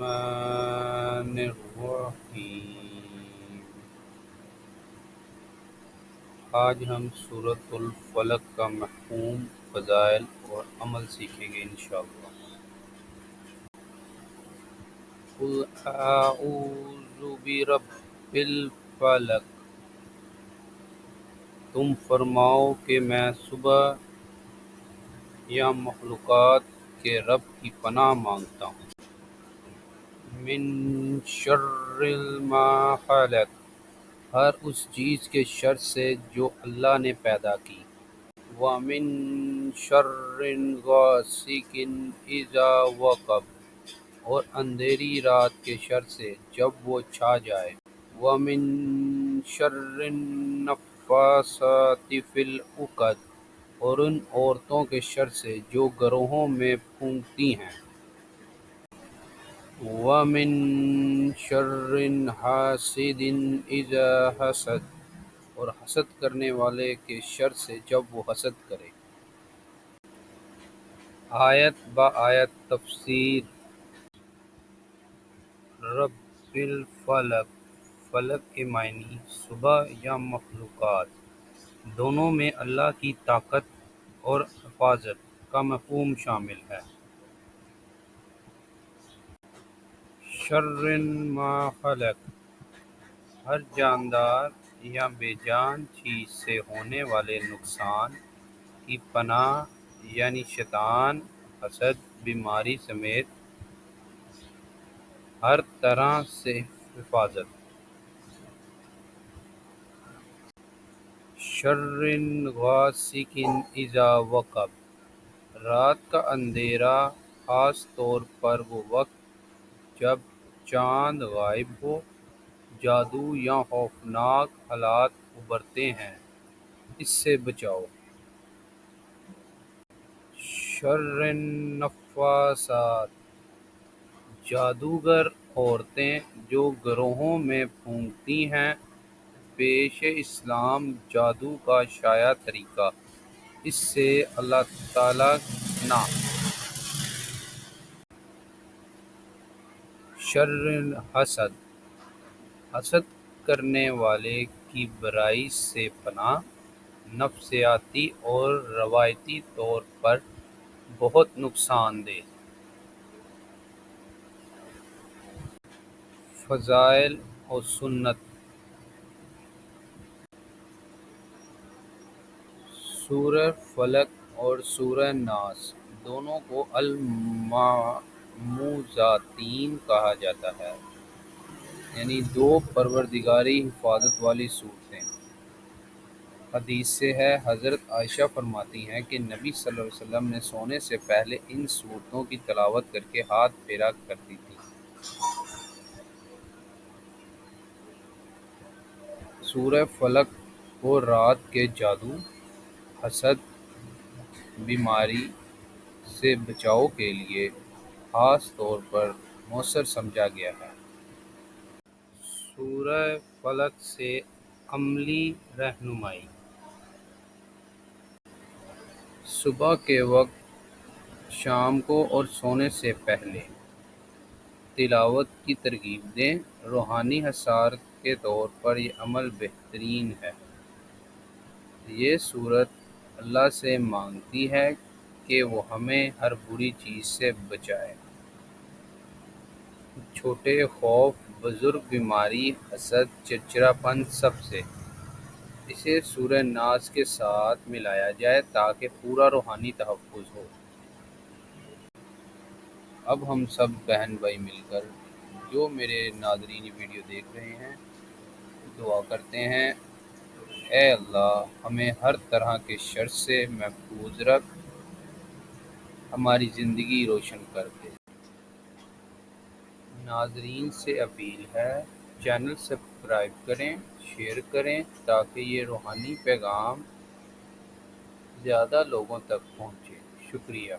الرحمن الرحیم۔ آج ہم سورۃ الفلق کا مفہوم، فضائل اور عمل سیکھیں گے انشاءاللہ۔ قل اعوذ برب الفلق، تم فرماؤ کہ میں صبح یا مخلوقات کے رب کی پناہ مانگتا ہوں۔ من شر ما خلق، ہر اس چیز کے شر سے جو اللہ نے پیدا کی۔ وَمِن شَرِّ غاسق اذا وقب، اور اندھیری رات کے شر سے جب وہ چھا جائے۔ وَمِن شَرِّ النفاثات فی العقد، اور ان عورتوں کے شر سے جو گروہوں میں پھونکتی ہیں۔ وَمِن شَرِّ حاسد اذا حسد، اور حسد کرنے والے کے شر سے جب وہ حسد کرے۔ آیت با آیت تفسیر۔ رب الفلق، فلق کے معنی صبح یا مخلوقات، دونوں میں اللہ کی طاقت اور حفاظت کا مفہوم شامل ہے۔ شر ما خلق، ہر جاندار یا بے جان چیز سے ہونے والے نقصان کی پناہ، یعنی شیطان، حسد، بیماری سمیت ہر طرح سے حفاظت۔ شر غاسق اذا وقب، رات کا اندھیرا، خاص طور پر وہ وقت جب چاند غائب ہو، جادو یا خوفناک حالات ابھرتے ہیں، اس سے بچاؤ۔ شر النفاثات، جادوگر عورتیں جو گروہوں میں پھونکتی ہیں۔ پیش اسلام جادو کا شائع طریقہ، اس سے اللہ تعالیٰ نہ۔ شر حسد، حسد کرنے والے کی برائی سے پناہ، نفسیاتی اور روایتی طور پر بہت نقصان دہ۔ فضائل و سنت۔ سورہ فلق اور سورہ ناس دونوں کو المعوذتین کہا جاتا ہے، یعنی دو پروردگاری حفاظت والی صورتیں۔ حدیث سے ہے، حضرت عائشہ فرماتی ہیں کہ نبی صلی اللہ علیہ وسلم نے سونے سے پہلے ان صورتوں کی تلاوت کر کے ہاتھ پھیرا کرتی تھیں۔ سورہ فلق کو رات کے جادو، حسد، بیماری سے بچاؤ کے لیے خاص طور پر مؤثر سمجھا گیا ہے۔ سورہ فلق سے عملی رہنمائی۔ صبح کے وقت، شام کو اور سونے سے پہلے تلاوت کی ترغیب دیں۔ روحانی حصار کے طور پر یہ عمل بہترین ہے۔ یہ سورت اللہ سے مانگتی ہے کہ وہ ہمیں ہر بری چیز سے بچائے، چھوٹے خوف، بزرگ بیماری، حسد، چڑچڑاپن، سب سے۔ اسے سورہ ناس کے ساتھ ملایا جائے تاکہ پورا روحانی تحفظ ہو۔ اب ہم سب بہن بھائی مل کر، جو میرے ناظرین یہ ویڈیو دیکھ رہے ہیں، دعا کرتے ہیں، اے اللہ ہمیں ہر طرح کے شر سے محفوظ رکھ، ہماری زندگی روشن کر دے۔ ناظرین سے اپیل ہے، چینل سبسکرائب کریں، شیئر کریں تاکہ یہ روحانی پیغام زیادہ لوگوں تک پہنچے۔ شکریہ۔